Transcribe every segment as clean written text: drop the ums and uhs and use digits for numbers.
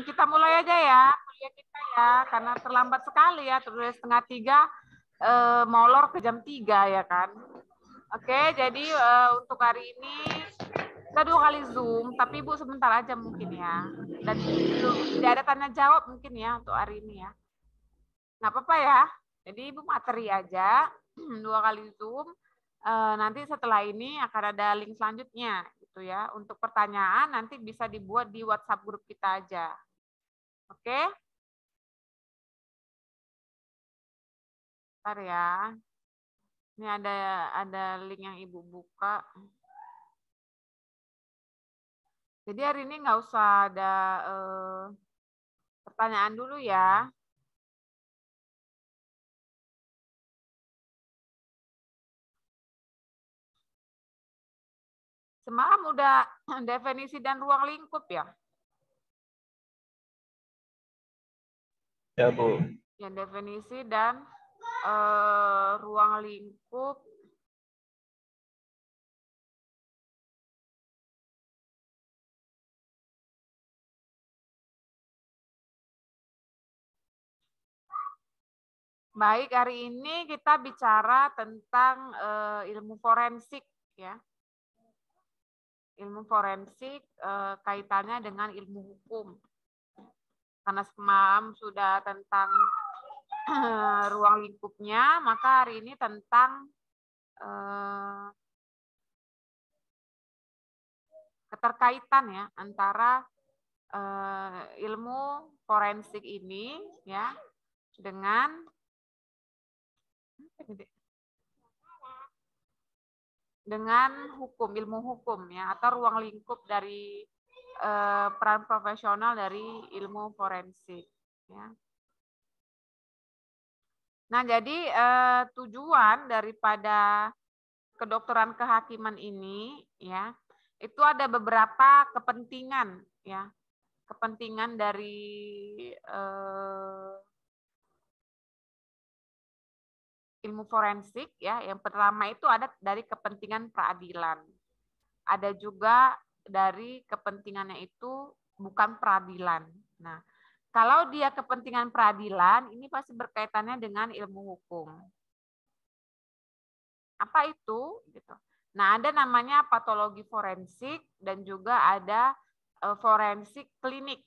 Kita mulai aja ya kuliah kita ya, karena terlambat sekali ya, terus 2:30 molor ke jam 3 ya kan. Oke, jadi untuk hari ini kita 2 kali Zoom, tapi Ibu sebentar aja mungkin ya. Dan tidak ada tanya jawab mungkin ya untuk hari ini ya. Nggak apa-apa ya. Jadi Ibu materi aja, 2 kali Zoom. Nanti setelah ini akan ada link selanjutnya gitu ya. Untuk pertanyaan nanti bisa dibuat di WhatsApp grup kita aja. Oke? Bentar ya. Ini ada link yang Ibu buka. Jadi hari ini nggak usah ada pertanyaan dulu ya. Semalam udah definisi dan ruang lingkup ya? Ya, Bu. Yang definisi dan ruang lingkup. Baik, hari ini kita bicara tentang ilmu forensik ya. Ilmu forensik kaitannya dengan ilmu hukum. Karena semalam sudah tentang ruang lingkupnya, maka hari ini tentang keterkaitan ya antara ilmu forensik ini ya dengan hukum, ilmu hukum ya, atau ruang lingkup dari peran profesional dari ilmu forensik ya. Nah, jadi tujuan daripada kedokteran kehakiman ini ya, itu ada beberapa kepentingan ya. Kepentingan dari ilmu forensik ya. Yang pertama itu ada dari kepentingan peradilan. Ada juga dari kepentingannya itu bukan peradilan. Nah, kalau dia kepentingan peradilan, ini pasti berkaitannya dengan ilmu hukum. Apa itu? Gitu. Nah, ada namanya patologi forensik dan juga ada forensik klinik.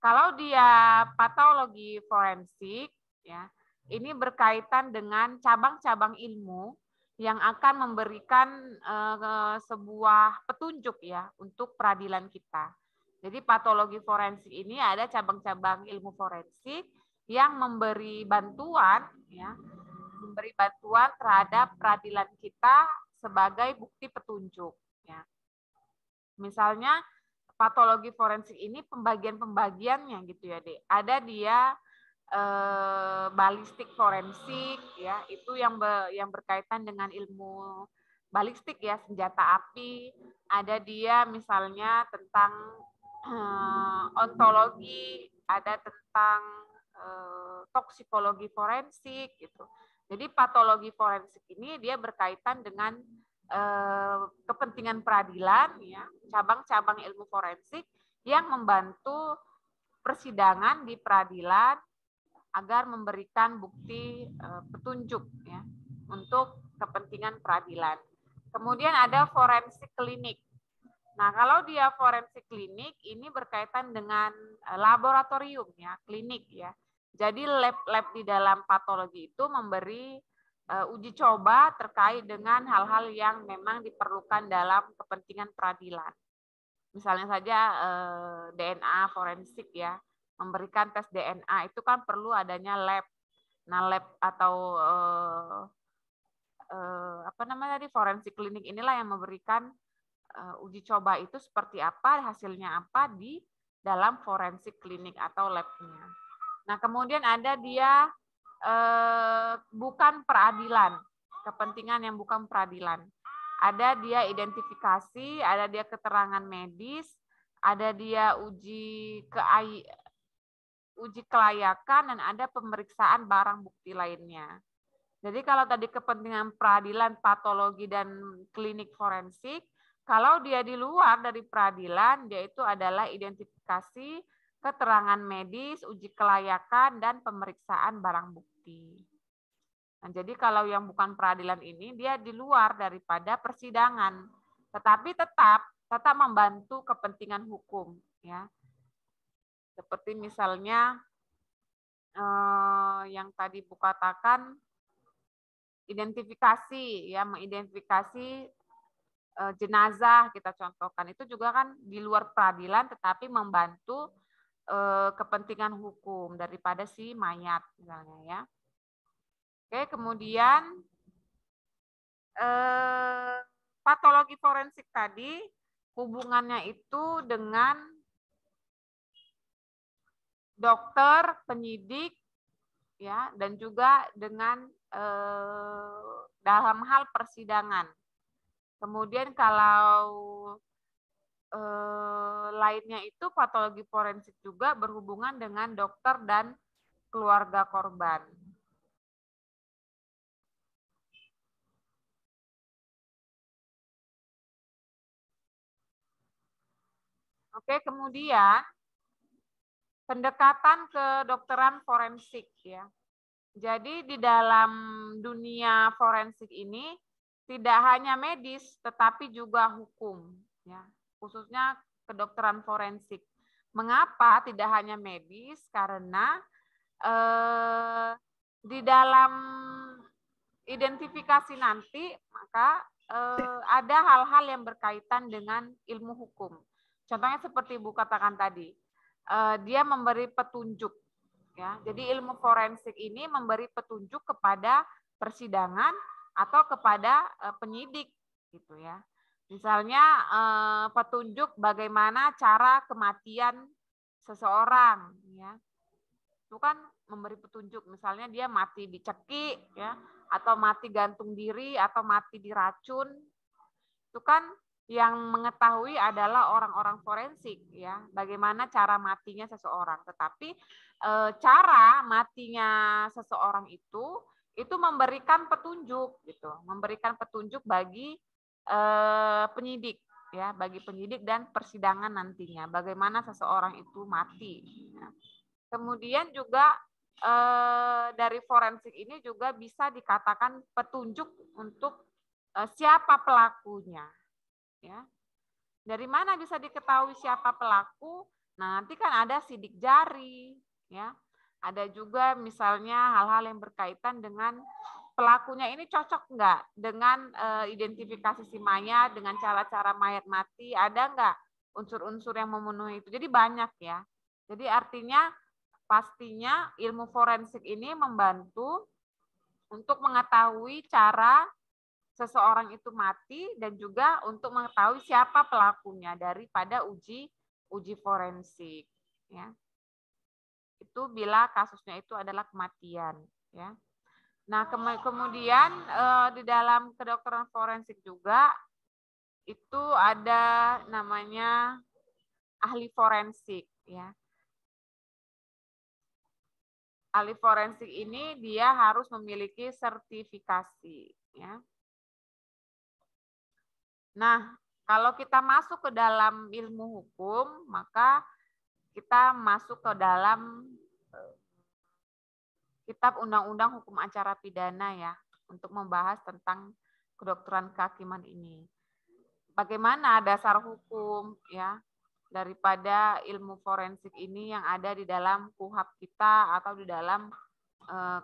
Kalau dia patologi forensik, ya, ini berkaitan dengan cabang-cabang ilmu yang akan memberikan sebuah petunjuk ya untuk peradilan kita. Jadi patologi forensik ini ada cabang-cabang ilmu forensik yang memberi bantuan ya, memberi bantuan terhadap peradilan kita sebagai bukti petunjuk ya. Misalnya patologi forensik ini pembagian-pembagiannya gitu ya, Dek. Ada dia balistik forensik ya, itu yang berkaitan dengan ilmu balistik ya, senjata api. Ada dia misalnya tentang ontologi, ada tentang toksikologi forensik gitu. Jadi patologi forensik ini dia berkaitan dengan kepentingan peradilan ya, cabang-cabang ilmu forensik yang membantu persidangan di peradilan agar memberikan bukti petunjuk ya untuk kepentingan peradilan. Kemudian ada forensik klinik. Nah, kalau dia forensik klinik ini berkaitan dengan laboratorium ya, klinik ya. Jadi lab-lab di dalam patologi itu memberi uji coba terkait dengan hal-hal yang memang diperlukan dalam kepentingan peradilan. Misalnya saja DNA forensik ya, memberikan tes DNA itu kan perlu adanya lab. Nah, lab atau apa namanya tadi, forensik klinik inilah yang memberikan uji coba itu seperti apa, hasilnya apa di dalam forensik klinik atau labnya. Nah, kemudian ada dia bukan peradilan, kepentingan yang bukan peradilan. Ada dia identifikasi, ada dia keterangan medis, ada dia uji kelayakan, dan ada pemeriksaan barang bukti lainnya. Jadi kalau tadi kepentingan peradilan, patologi, dan klinik forensik, kalau dia di luar dari peradilan, dia itu adalah identifikasi, keterangan medis, uji kelayakan, dan pemeriksaan barang bukti. Nah, jadi kalau yang bukan peradilan ini, dia di luar daripada persidangan, tetapi tetap membantu kepentingan hukum, ya. Seperti misalnya yang tadi Bu katakan, identifikasi, ya, mengidentifikasi jenazah kita contohkan, itu juga kan di luar peradilan tetapi membantu kepentingan hukum daripada si mayat misalnya, ya. Oke, kemudian patologi forensik tadi hubungannya itu dengan dokter, penyidik, ya, dan juga dengan dalam hal persidangan. Kemudian kalau lainnya itu patologi forensik juga berhubungan dengan dokter dan keluarga korban. Oke, kemudian pendekatan kedokteran forensik, ya. Jadi di dalam dunia forensik ini tidak hanya medis tetapi juga hukum, ya. Khususnya kedokteran forensik. Mengapa tidak hanya medis? Karena di dalam identifikasi nanti maka ada hal-hal yang berkaitan dengan ilmu hukum. Contohnya seperti Bu katakan tadi, dia memberi petunjuk, ya. Jadi ilmu forensik ini memberi petunjuk kepada persidangan atau kepada penyidik, gitu ya. Misalnya petunjuk bagaimana cara kematian seseorang, ya. Itu kan memberi petunjuk, misalnya dia mati dicekik, ya, atau mati gantung diri, atau mati diracun. Itu kan yang mengetahui adalah orang-orang forensik, ya, bagaimana cara matinya seseorang. Tetapi cara matinya seseorang itu memberikan petunjuk, gitu, memberikan petunjuk bagi penyidik, ya, bagi penyidik dan persidangan nantinya, bagaimana seseorang itu mati. Ya. Kemudian juga dari forensik ini juga bisa dikatakan petunjuk untuk siapa pelakunya. Ya. Dari mana bisa diketahui siapa pelaku? Nah, nanti kan ada sidik jari, ya. Ada juga misalnya hal-hal yang berkaitan dengan pelakunya ini cocok nggak dengan identifikasi si mayat, dengan cara-cara mayat mati, ada nggak unsur-unsur yang memenuhi itu. Jadi banyak, ya. Jadi artinya pastinya ilmu forensik ini membantu untuk mengetahui cara seseorang itu mati dan juga untuk mengetahui siapa pelakunya daripada uji forensik, ya. Itu bila kasusnya itu adalah kematian, ya. Nah, kemudian di dalam kedokteran forensik juga itu ada namanya ahli forensik, ya. Ahli forensik ini dia harus memiliki sertifikasi, ya. Nah, kalau kita masuk ke dalam ilmu hukum, maka kita masuk ke dalam Kitab Undang-Undang Hukum Acara Pidana, ya, untuk membahas tentang kedokteran kehakiman ini. Bagaimana dasar hukum, ya, daripada ilmu forensik ini yang ada di dalam KUHP kita atau di dalam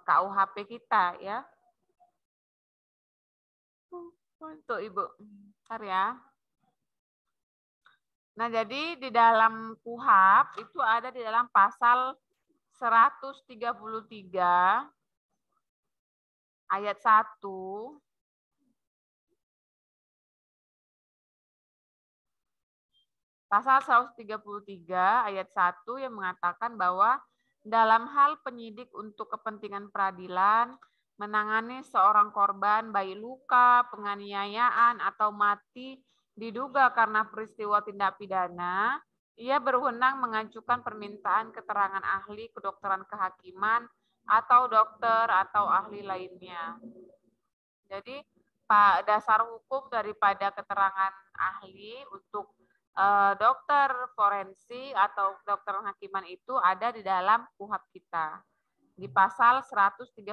KUHP kita, ya. Untuk Ibu, bentar ya. Nah, jadi di dalam KUHP itu ada di dalam pasal 133 ayat 1. Pasal 133 ayat 1 yang mengatakan bahwa dalam hal penyidik untuk kepentingan peradilan menangani seorang korban baik luka, penganiayaan, atau mati diduga karena peristiwa tindak pidana, ia berwenang mengajukan permintaan keterangan ahli kedokteran kehakiman atau dokter atau ahli lainnya. Jadi dasar hukum daripada keterangan ahli untuk dokter forensik atau dokter hakiman itu ada di dalam KUHP kita. Di pasal 133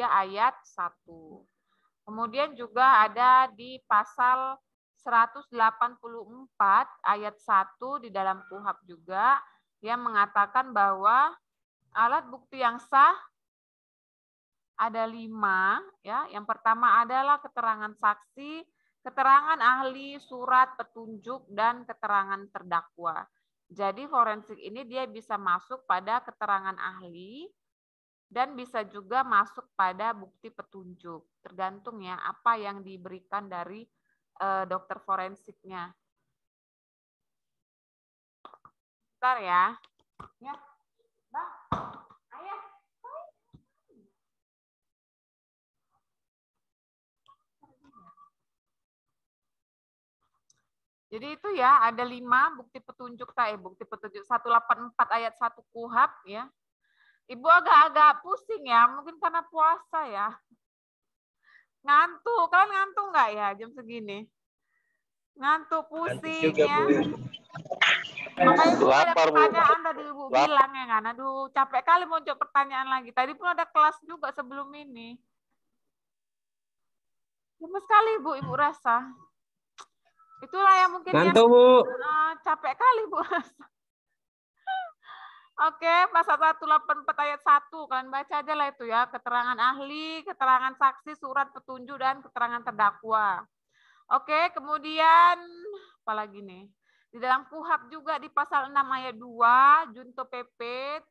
ayat 1. Kemudian juga ada di pasal 184 ayat 1 di dalam KUHP juga yang mengatakan bahwa alat bukti yang sah ada 5 ya. Yang pertama adalah keterangan saksi, keterangan ahli, surat petunjuk dan keterangan terdakwa. Jadi forensik ini dia bisa masuk pada keterangan ahli dan bisa juga masuk pada bukti petunjuk. Tergantung ya apa yang diberikan dari dokter forensiknya. Bentar ya. Ya. Bang, ayah. Jadi itu ya ada 5 bukti petunjuk bukti petunjuk 184 ayat 1 KUHP ya. Ibu agak-agak pusing ya, mungkin karena puasa ya. Ngantuk, kalian ngantuk nggak ya jam segini? Ngantuk, pusing juga, ya. Bu. Makanya Ibu ada Lapar, Bu. pertanyaan tadi Ibu bilang ya kan. Aduh, capek kali mau jawab pertanyaan lagi. Tadi pun ada kelas juga sebelum ini. Lemes sekali Ibu rasa. Itulah yang mungkin Ngantuk, Bu. capek kali Bu rasa. Oke, pasal 184 ayat 1. Kalian baca aja lah itu ya. Keterangan ahli, keterangan saksi, surat petunjuk, dan keterangan terdakwa. Oke, kemudian apalagi nih? Di dalam KUHP juga di pasal 6 ayat 2, Junto PP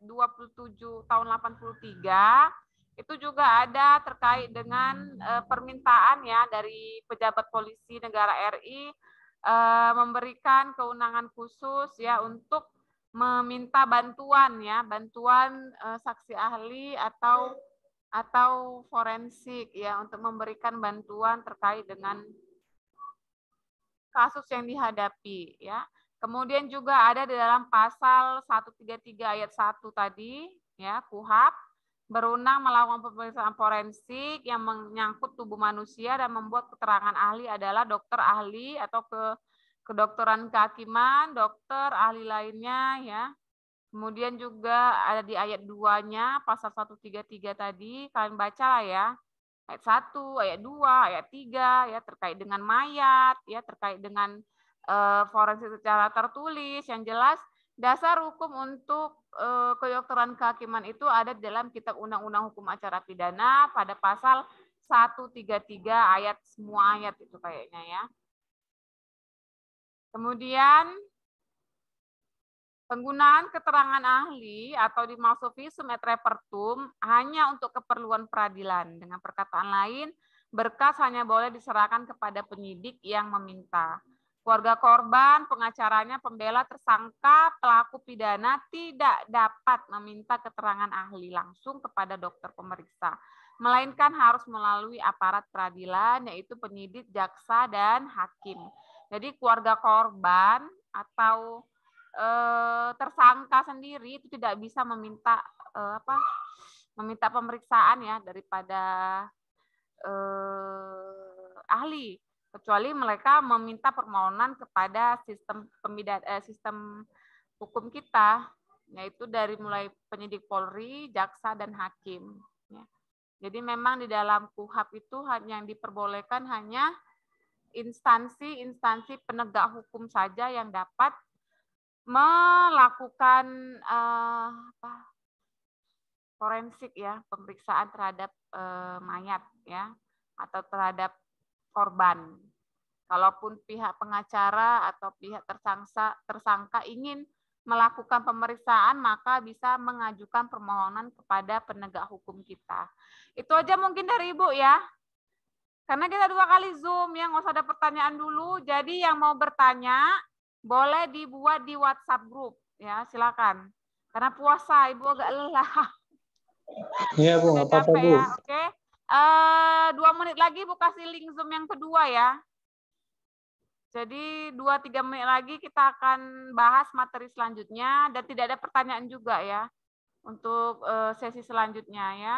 27 tahun 83, itu juga ada terkait dengan permintaan ya dari pejabat polisi negara RI memberikan kewenangan khusus ya untuk meminta bantuan ya, bantuan saksi ahli atau forensik ya untuk memberikan bantuan terkait dengan kasus yang dihadapi ya. Kemudian juga ada di dalam pasal 133 ayat 1 tadi ya, KUHP berwenang melakukan pemeriksaan forensik yang menyangkut tubuh manusia dan membuat keterangan ahli adalah dokter ahli atau kedokteran kehakiman, dokter ahli lainnya ya. Kemudian juga ada di ayat 2-nya pasal 133 tadi, kalian baca lah ya. Ayat 1, ayat 2, ayat 3 ya terkait dengan mayat, ya terkait dengan forensik secara tertulis. Yang jelas dasar hukum untuk kedokteran kehakiman itu ada dalam Kitab Undang-Undang Hukum Acara Pidana pada pasal 133 ayat semua ayat itu kayaknya ya. Kemudian penggunaan keterangan ahli atau dimaksud visum et repertum hanya untuk keperluan peradilan. Dengan perkataan lain, berkas hanya boleh diserahkan kepada penyidik yang meminta. Keluarga korban, pengacaranya, pembela, tersangka, pelaku pidana tidak dapat meminta keterangan ahli langsung kepada dokter pemeriksa, melainkan harus melalui aparat peradilan, yaitu penyidik, jaksa, dan hakim. Jadi keluarga korban atau tersangka sendiri itu tidak bisa meminta meminta pemeriksaan ya daripada ahli, kecuali mereka meminta permohonan kepada sistem hukum kita, yaitu dari mulai penyidik Polri, jaksa, dan hakim. Ya. Jadi memang di dalam KUHP itu yang diperbolehkan hanya instansi penegak hukum saja yang dapat melakukan forensik ya, pemeriksaan terhadap mayat ya atau terhadap korban. Kalaupun pihak pengacara atau pihak tersangka ingin melakukan pemeriksaan, maka bisa mengajukan permohonan kepada penegak hukum kita. Itu aja mungkin dari Ibu ya. Karena kita 2 kali Zoom ya, nggak usah ada pertanyaan dulu. Jadi yang mau bertanya boleh dibuat di WhatsApp grup ya, silakan. Karena puasa, Ibu agak lelah. Iya, Bu, nggak apa-apa, Bu. Ya. Oke. 2 menit lagi Bu kasih link Zoom yang kedua ya. Jadi 2-3 menit lagi kita akan bahas materi selanjutnya dan tidak ada pertanyaan juga ya untuk sesi selanjutnya ya.